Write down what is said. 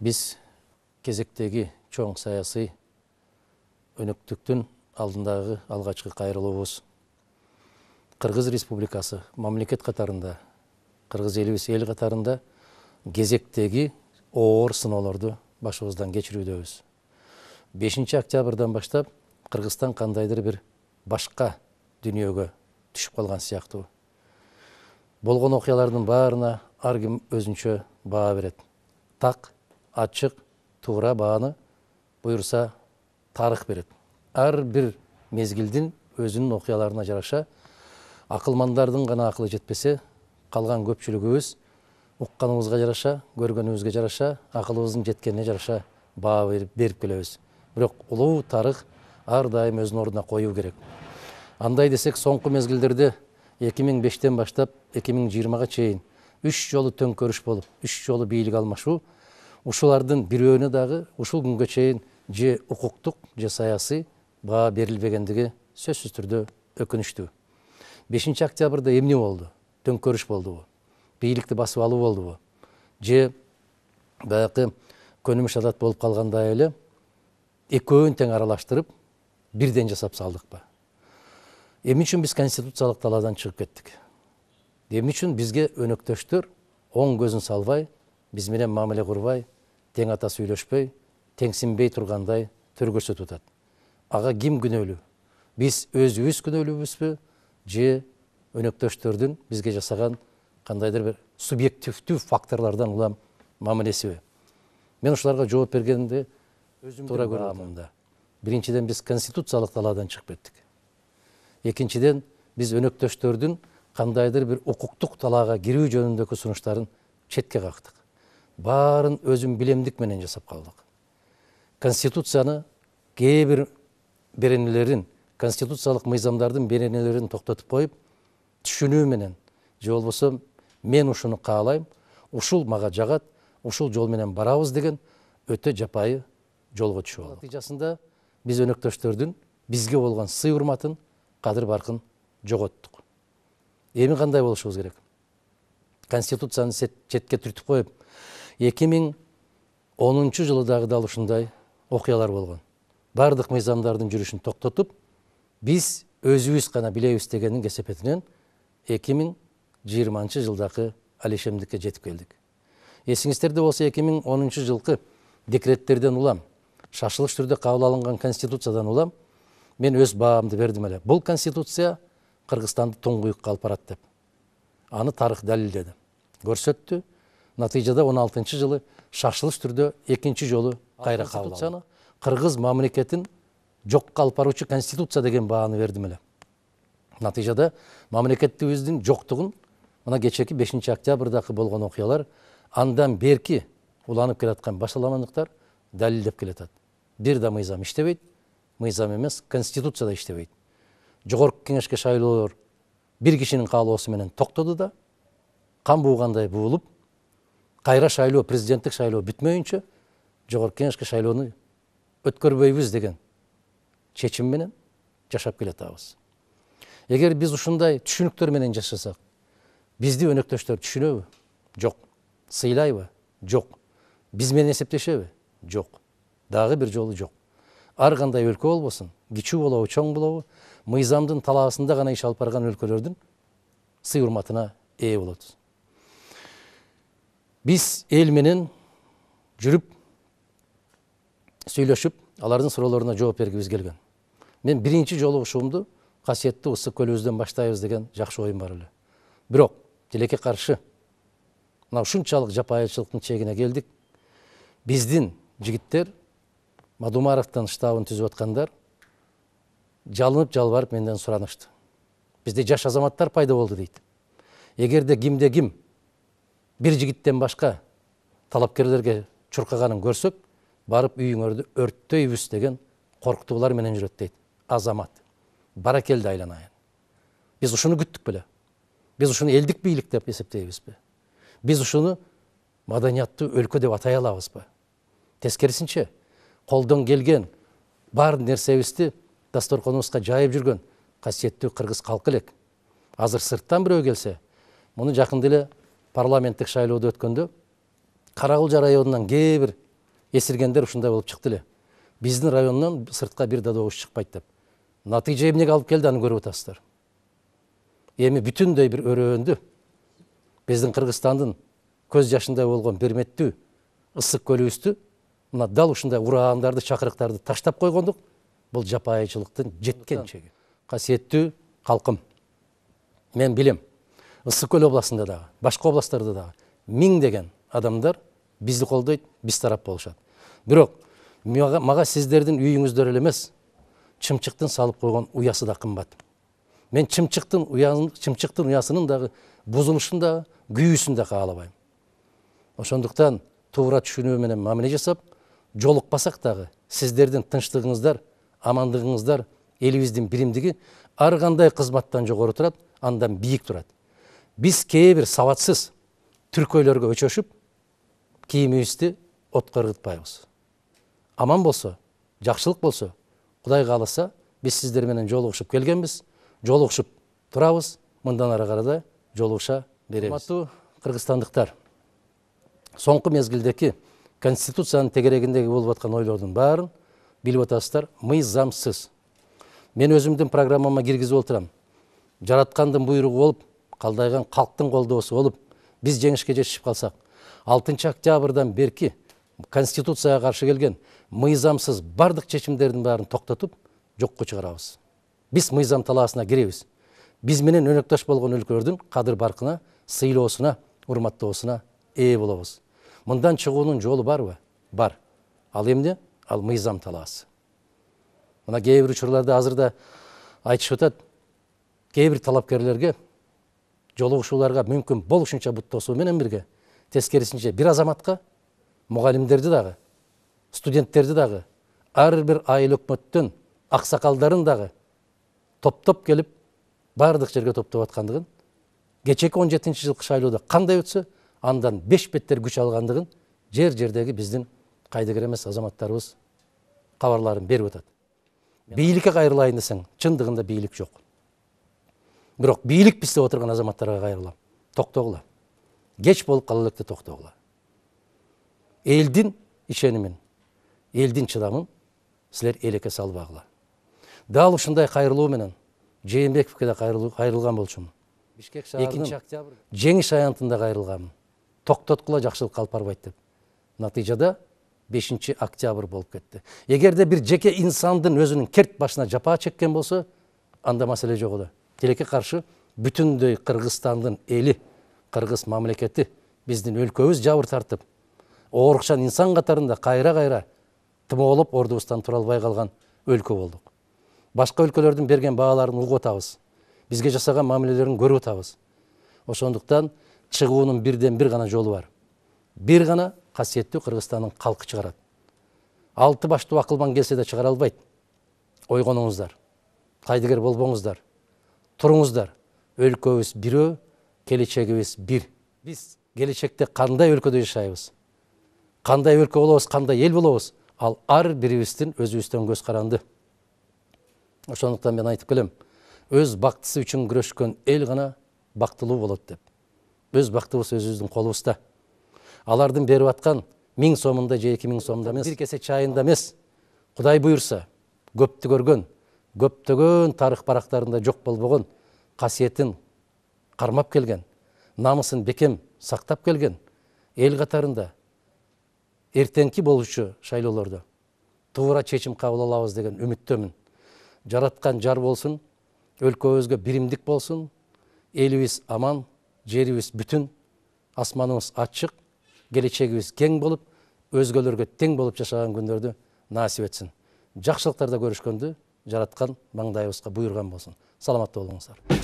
Biz кезектеги чоң саясий өнөктүктүн алдындагы алгачкы кайрылуубуз. Кыргыз Республикасы мамлекет катарында, Кыргыз элибиз эл катарында кезектеги оор сыноолорду башыбыздан кечирүүдөбүз. 5 октябрдан баштап Кыргызстан кандайдыр бир башка дүнүйөгө түшүп калган сыяктуу. Болгон окуялардын баарына ар ким өзүнчө баа берет. Так, ачык, туура бааны буйрса тарых берет. Ар бир мезгилдин өзүнүн окуяларына жараша акылмандардын гана акылы жетпесе, калган көпчүлүгүбүз укканыбызга жараша, көргөнүбүзгө жараша, акылыбыздын жеткенине жараша баа берип келебиз. Бирок улуу тарых ар дайым өзүнүн ордуна коюу керек. Андай десек, соңку мезгилдерде 2005-тен баштап 2020-га чейин 3 жолу төңкөрүш болуп, 3 жолу бийлик алмашуу, ушулардын бирөөнө дагы ушул күнгө чейин же укуктук, же саясий баа берилбегендиги сөзсүз түрдө өкүнүчтүү. 5 октябрда эмне болду? Төңкөрүш болдубу? Бийликти басып алуу болдубу? Же баягы көнүмүш адат болуп калгандай эле экөөнүн тең аралаштырып бирден жасап салдыкпы? Эмне үчүн биз конституциялык талаадан чыгып кеттик? Эмне үчүн бизге өнөктөштөр оң көзүн салбай, биз менен мамиле курбай, тең ата сүйлөшпөй, теңсинбей тургандай төр көрсөтүп атат? Ага ким күнөөлүү? Биз өзүбүз күнөөлүүбүзбү, же өнөктөштөрдүн бизге жасаган кандайдыр бир субъективдүү факторлордон улам мамилесиби? Мен ушуларга жооп бергенде өзүм туура көрөм. Биринчиден, биз конституциялык талаадан чыгып кеттик. Экинчиден, биз өнөктөштөрдүн кандайдыр бир укуктук талаага кирүү жөнүндөгү сунуштарын четке кактык. Баарын өзүм билемдик менен жасап калдык. Конституцияны кээ бир беренелерин, конституциялык мыйзамдардын беренелерин токтотуп коюп, түшүнүү менен, же болбосо мен ушуну каалайм, ушул мага жагат, ушул жол менен барабыз деген өтө жапайы жолго түшүп алдык. Натыйжасында биз өнөктөштөрдүн бизге болгон сый урматын, кадыр баркын жоготтук. Эми кандай болушубуз керек? Конституцияны четке түртүп коюп, 2010 жылы дагы ушундай окуялар болгон. Бардык мыйзамдардын жүрүшүн токтотуп, биз өзүбүз гана билебиз дегендин кесепетинен 2020 жылдагы алишемдикке жетип келдик. Эсиңиздерде болсо 2010 жылкы декреттерден улам, шашылыш түрдө кабыл алынган конституциядан улам мен өз баамды бердим эле. Бул конституция Кыргызстанды туңгуюкка алып барат деп. Аны тарых далилдеди. Көрсөттү. Натыйжада 16 жылы шашылыш түрдө экинчи жолу кайра кабыл алды. Кыргыз мамлекетин жокко алып баруучу конституция деген бааны бердим эле. Натыйжада мамлекеттигибиздин жоктугун мына кечеки 5 октябрдагы болгон окуялар, андан берки уланып келаткан башаламандыктар далилдеп келатат. Бир да мыйзам иштебейт, мыйзам эмес, конституция да иштебейт. Жогорку кеңешке шайлоолор бир кишинин каалоосу менен токтоду да, кан буугандай буулуп, кайра шайлоо, президенттик шайлоо бүтмөйүнчө жогорку кеңешке шайлоону өткөрбөйбүз деген чечим менен жашап келатабыз. Эгер биз ушундай түшүнүктөр менен жашасак, бизди өнөктөштөр түшүнөбү? Жок. Сыйлайбы? Жок. Биз менен эсептешеби? Жок. Дагы бир жолу жок. Ар кандай өлкө болбосун, кичүү болобу, чоң болобу, мыйзамдын талаасында гана иш алып барган өлкөлөрдүн сый урматына ээ болот. Биз эл менен жүрүп, сүйлөшүп, алардын суроолоруна жооп бергибиз келген. Мен биринчи жолу ушуумду касиеттүү ысык көлүбүздөн баштайбыз деген жакшы оюм бар эле. Бирок тилекке каршы мына ушунчалык жапайычылыктын чегине келдик. Биздин жигиттер Мадумаровдун штабын түзүп аткандар жалынып жалбарып менден суранышты. Бизде жаш азаматтар пайда болду дейт. Эгерде кимде ким бир жигиттен башка талапкерлерге чуркаганын көрсөк, барып үйүңөрдү өрттөйбүз деген коркутуулар менен жүрөт дейт. Азамат. Баракелди айланайын. Биз ушуну күттүк беле? Биз ушуну элдик бийлик деп эсептейбизби? Биз ушуну маданияттуу өлкө деп атай алабызбы? Тескерисинче, колдон келген бар нерсебизди дасторконубузга жайып жүргөн касиеттүү кыргыз калкы элек. Азыр сырттан бирөө келсе, муну жакында эле парламенттик шайлоодо өткөндө Каракулжа районунан кээ бир эсиргендер ушундай болуп чыкты эле. Биздин райондон сыртка бир да добуш чыкпайт деп. Натыйжа эмнеге алып келди, аны көрүп атасыздар. Эми бүтүндөй бир өрөөндү биздин Кыргызстандын көз жашындай болгон берметтүү ысык көлүбүздү мына дал ушундай ураандарды, чакырыктарды таштап койгондук. Бул жапайычылыктын жеткен чеги. Касиеттүү калкым, мен билем, Ысык көл областында дагы, башка областтарда дагы миңдеген адамдар бизди колдойт, биз тарап болушат. Бирок мага сиздердин үйүңүздөр эле эмес, чымчыктын салып койгон уясы да кымбат. Мен чымчыктын уясынын дагы бузулушун да, күйүүсүн да каалабайм. Ошондуктан туура түшүнүү менен мамиле жасап, жолукпасак дагы сиздердин тынчтыгыңыздар, амандыгыңыздар, элибиздин биримдиги ар кандай кызматтан жогору турат, андан бийик турат. Биз кээ бир сабатсыз түркөйлөргө өчөшүп, кийимибизди отко ыргытпайбыз. Аман болсо, жакшылык болсо, Кудай кааласа, биз сиздер менен жолугушуп келгенбиз, жолугушуп турабыз, мындан ары карай жолугуша беребиз. Урматтуу кыргызстандыктар, соңку мезгилдеки Конституциянын тегерегиндеги болуп аткан ойлордун баарын билип атасыздар, мыйзамсыз. Мен өзүмдүн программама киргизип отурам. Жараткандын буйругу болуп, калдайган калктын колдоосу болуп, биз жеңишке жетишип калсак, 6 октябрдан берки Конституцияга каршы келген мыйзамсыз бардык чечимдердин баарын токтотуп, жокко чыгарабыз. Биз мыйзам талаасына киребиз. Биз менен өнөктөш болгон өлкөлөрдүн кадыр баркына, сыйлоосуна, урматтоосуна ээ болобуз. Мындан чыгуунун жолу барбы? Бар. Ал эмне? Ал мыйзам талаасы. Мына кээ бир учурларда азырда айтышып атат, кээ бир талапкерлерге жолугушууларга мүмкүн болушунча бут тосуу менен бирге, тескерисинче бир азаматка мугалимдерди дагы, студенттерди дагы, ар бир айыл өкмөттөн аксакалдарын дагы топтоп келип, бардык жерге топтоп аткандыгын, кечеки 17-жылкы шайлоодо кандай өтсө, андан 5 беттер күч алгандыгын жер-жердеги биздин кайдыгер эмес азаматтарыбыз кабарларын берип атат. Бийликке кайрылайын десең, чындыгында бийлик жок. Бирок бийлик бизде отурган азаматтарга кайрылам. Токтогула. Кеч болуп кала электе токтогула. Элдин ишенимин, элдин чыдамын силер элекке салбагыла. Дал ушундай кайрылуу менен Жээнбековке да кайрылган болчумун. Бишкек шаарынын 2 октябрь жеңиш аянтында кайрылганмын. Токтоткула, жакшылык калып барбайт деп. Натыйжада 5 октябрь болуп кетти. Эгерде бир жеке инсандын өзүнүн керт башына жапа чеккен болсо, анда маселе жок эле. Тилекке каршы бүтүндөй Кыргызстандын эли, кыргыз мамлекети, биздин өлкөбүз жабыр тартып, оорукчан инсан катарында кайра тымоолоп ордубуздан тура албай калган өлкө болдук. Башка өлкөлөрдүн берген бааларын угуп атабыз. Бизге жасаган мамилелерин көрүп атабыз. Ошондуктан чыгуунун бирден бир гана жолу бар. Бир гана касиеттүү Кыргызстандын калкы чыгарат. 6 баштуу акылман келсе да чыгара албайт. Ойгонуңуздар, кайдыгер болбоңуздар, туруңуздар. Өлкөбүз бирөө, келечегибиз бир. Биз келечекте кандай өлкөдө жашайбыз? Кандай өлкө болобуз, кандай эл болобуз? Ал ар бирибиздин өзүбүздөн көз каранды. Ошондуктан мен айтып келем, өз бактысы үчүн күрөшкөн эл гана бактылуу болот деп. Өз бактыбыз өзүбүздүн колубузда. Алардын берип аткан 1000 сомунда же 2000 сомунда эмес, бир кесе чайында эмес, Кудай буйрса, көптү көргөн, көптөгөн тарых барактарында жок болбогон касиетин кармап келген, намысын бекем сактап келген эл катарында эртеңки болуучу шайлоолордо туура чечим кабыл алабыз деген үмүттөмүн. Жараткан жар болсун, өлкөбүзгө биримдик болсун, элибиз аман, жерибиз бүтүн, асманыбыз ачык, келечегибиз кең болуп, өзгөлөргө тең болуп жашаган күндөрдү насип этсин. Жакшылыктарда көрүшкөндү жараткан маңдайыбызга буйруган болсун. Саламатта болуңуздар.